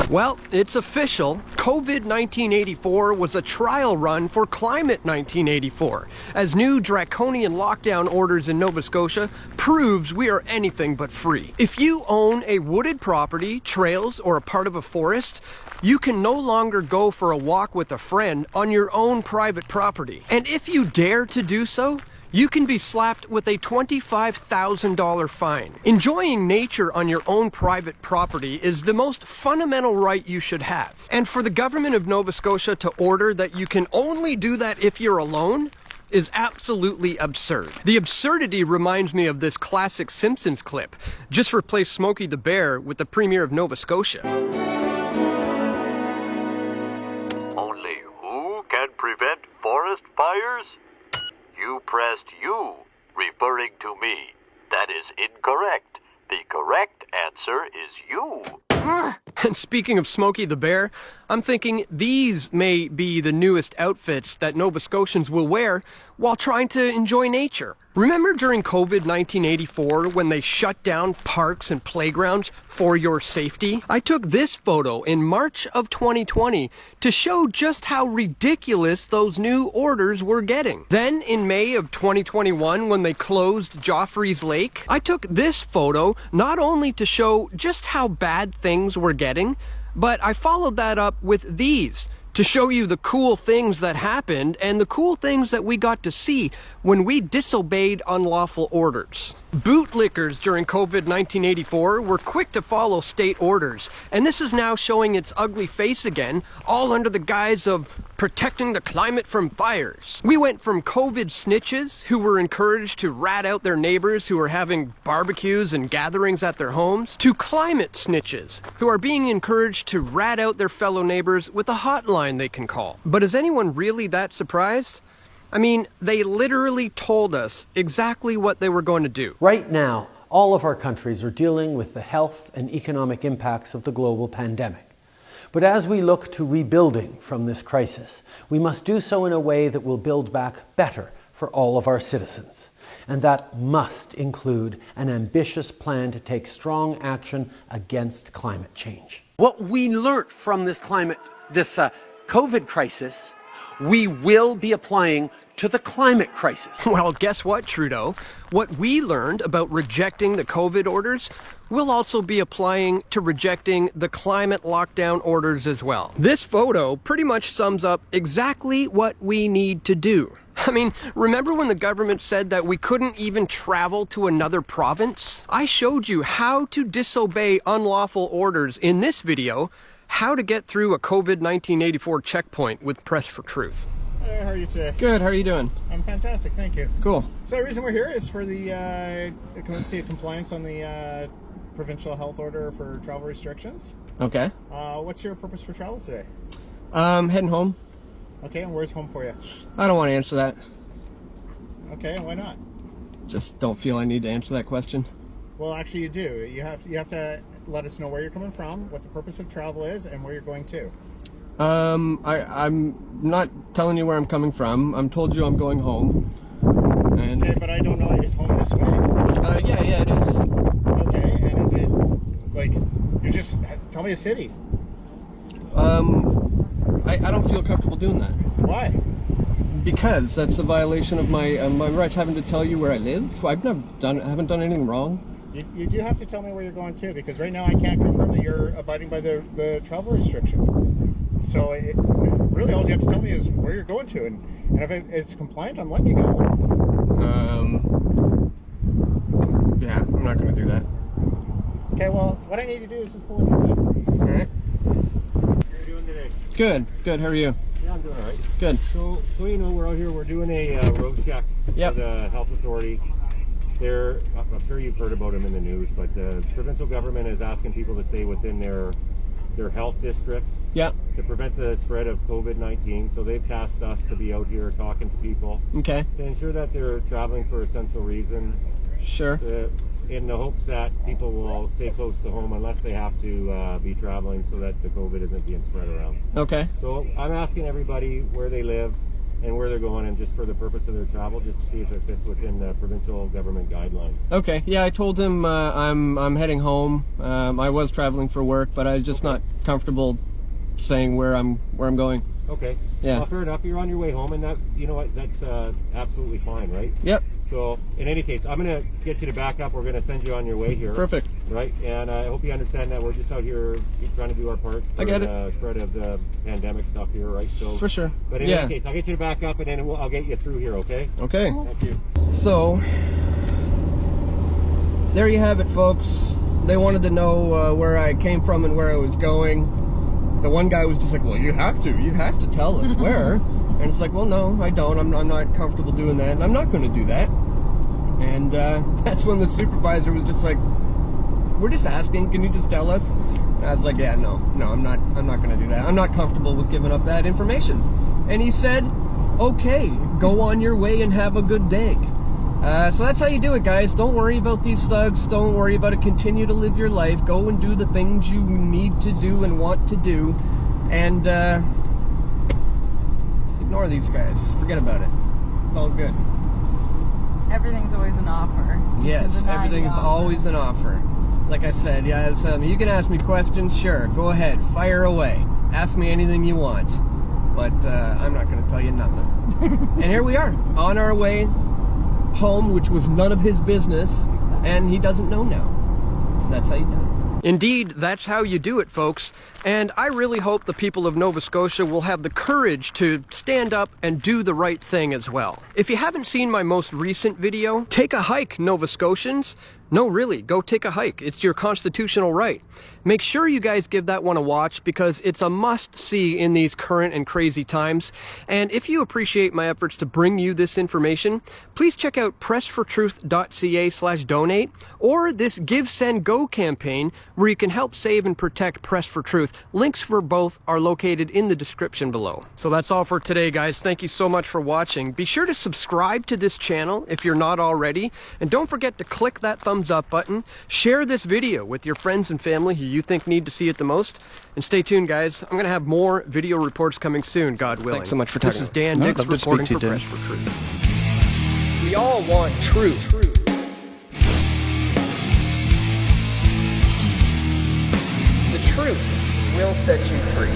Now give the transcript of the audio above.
Well, it's official. COVID 1984 was a trial run for Climate 1984, as new draconian lockdown orders in Nova Scotia proves we are anything but free. If you own a wooded property, trails, or a part of a forest, you can no longer go for a walk with a friend on your own private property. And if you dare to do so, you can be slapped with a $25,000 fine. Enjoying nature on your own private property is the most fundamental right you should have. And for the government of Nova Scotia to order that you can only do that if you're alone is absolutely absurd. The absurdity reminds me of this classic Simpsons clip. Just replace Smokey the Bear with the Premier of Nova Scotia. Only who can prevent forest fires? You pressed U, referring to me. That is incorrect. The correct answer is you. And speaking of Smokey the Bear, I'm thinking these may be the newest outfits that Nova Scotians will wear while trying to enjoy nature. Remember during COVID 1984 when they shut down parks and playgrounds for your safety? I took this photo in March of 2020 to show just how ridiculous those new orders were getting. Then in May of 2021 when they closed Joffrey's Lake, I took this photo not only to show just how bad things were getting, but I followed that up with these to show you the cool things that happened and the cool things that we got to see when we disobeyed unlawful orders. Bootlickers during COVID 1984 were quick to follow state orders, and this is now showing its ugly face again, all under the guise of protecting the climate from fires. We went from COVID snitches who were encouraged to rat out their neighbors who were having barbecues and gatherings at their homes, to climate snitches who are being encouraged to rat out their fellow neighbors with a hotline they can call. But is anyone really that surprised? I mean, they literally told us exactly what they were going to do. Right now, all of our countries are dealing with the health and economic impacts of the global pandemic. But as we look to rebuilding from this crisis, we must do so in a way that will build back better for all of our citizens. And that must include an ambitious plan to take strong action against climate change. What we learned from this COVID crisis, we will be applying to the climate crisis. Well, guess what, Trudeau? What we learned about rejecting the COVID orders, we'll also be applying to rejecting the climate lockdown orders as well. This photo pretty much sums up exactly what we need to do. I mean, remember when the government said that we couldn't even travel to another province? I showed you how to disobey unlawful orders in this video, how to get through a COVID 1984 checkpoint with Press for Truth. Hey, how are you today? Good, how are you doing? I'm fantastic, thank you. Cool. So the reason we're here is for the compliance on the provincial health order for travel restrictions. Okay. What's your purpose for travel today? Heading home. Okay, and where's home for you? I don't want to answer that. Okay, and why not? Just don't feel I need to answer that question. Well, actually you do. You have to let us know where you're coming from, what the purpose of travel is, and where you're going to. I'm not telling you where I'm coming from. I'm told you I'm going home. And Okay, but I don't know. Is home this way? yeah, it is. Okay, and is it, like, you just, tell me a city. I don't feel comfortable doing that. Why? Because that's a violation of my my rights, having to tell you where I live. I haven't done anything wrong. You do have to tell me where you're going to, because right now I can't confirm that you're abiding by the travel restriction. So really all you have to tell me is where you're going to, and if it's compliant, I'm letting you go. Yeah, I'm not going to do that. Okay, well, what I need to do is just pull it in. All right. How are you doing today? Good. How are you? Yeah, I'm doing all right. Good. So you know, we're out here, we're doing a road check Yep. for the health authority. I'm sure you've heard about them in the news, but the provincial government is asking people to stay within their health districts Yeah. to prevent the spread of COVID-19. So they've tasked us to be out here talking to people Okay. to ensure that they're traveling for essential reasons, Sure. in the hopes that people will stay close to home unless they have to be traveling, so that the COVID isn't being spread around. Okay. So I'm asking everybody where they live, and where they're going, and just for the purpose of their travel, just to see if it fits within the provincial government guidelines. Okay, yeah, I told him I'm heading home. I was traveling for work, but I'm just not comfortable saying where I'm going. Okay. Yeah. Well, fair enough. You're on your way home, and that, you know what, that's absolutely fine, right? Yep. So, in any case, I'm going to get you to back up. We're going to send you on your way here. Perfect. Right? And I hope you understand that we're just out here trying to do our part for I get it. the spread of the pandemic stuff here, right? So, For sure. But in Yeah. any case, I'll get you to back up, and then I'll get you through here, okay? Okay. Thank you. So, there you have it, folks. They wanted to know where I came from and where I was going. The one guy was just like, well, you have to tell us where. And it's like, well, no, I don't. I'm not comfortable doing that, and I'm not going to do that. And that's when the supervisor was just like, we're just asking, can you just tell us? And I was like, yeah, no, I'm not going to do that. I'm not comfortable with giving up that information. And he said, okay, go on your way and have a good day. So that's how you do it, guys. Don't worry about these thugs. Don't worry about it. Continue to live your life. Go and do the things you need to do and want to do. And just ignore these guys. Forget about it. It's all good. Everything's always an offer. Yes, Deny the everything's offer. always an offer. Like I said, yeah, you can ask me questions, sure. Go ahead, fire away. Ask me anything you want. But I'm not going to tell you nothing. And here we are, on our way home, which was none of his business, and he doesn't know now. Because that's how you do it. Indeed, that's how you do it, folks. And I really hope the people of Nova Scotia will have the courage to stand up and do the right thing as well. If you haven't seen my most recent video, take a hike, Nova Scotians. No, really, go take a hike. It's your constitutional right. Make sure you guys give that one a watch because it's a must-see in these current and crazy times. And if you appreciate my efforts to bring you this information, please check out pressfortruth.ca/donate or this Give, Send, Go campaign where you can help save and protect Press for Truth. Links for both are located in the description below. So that's all for today, guys. Thank you so much for watching. Be sure to subscribe to this channel if you're not already. And don't forget to click that thumbs up button. Share this video with your friends and family who you think need to see it the most. And stay tuned, guys. I'm going to have more video reports coming soon, God willing. Thanks so much for talking. This is Dan Dix reporting for Press for Truth. We all want truth. The truth will set you free.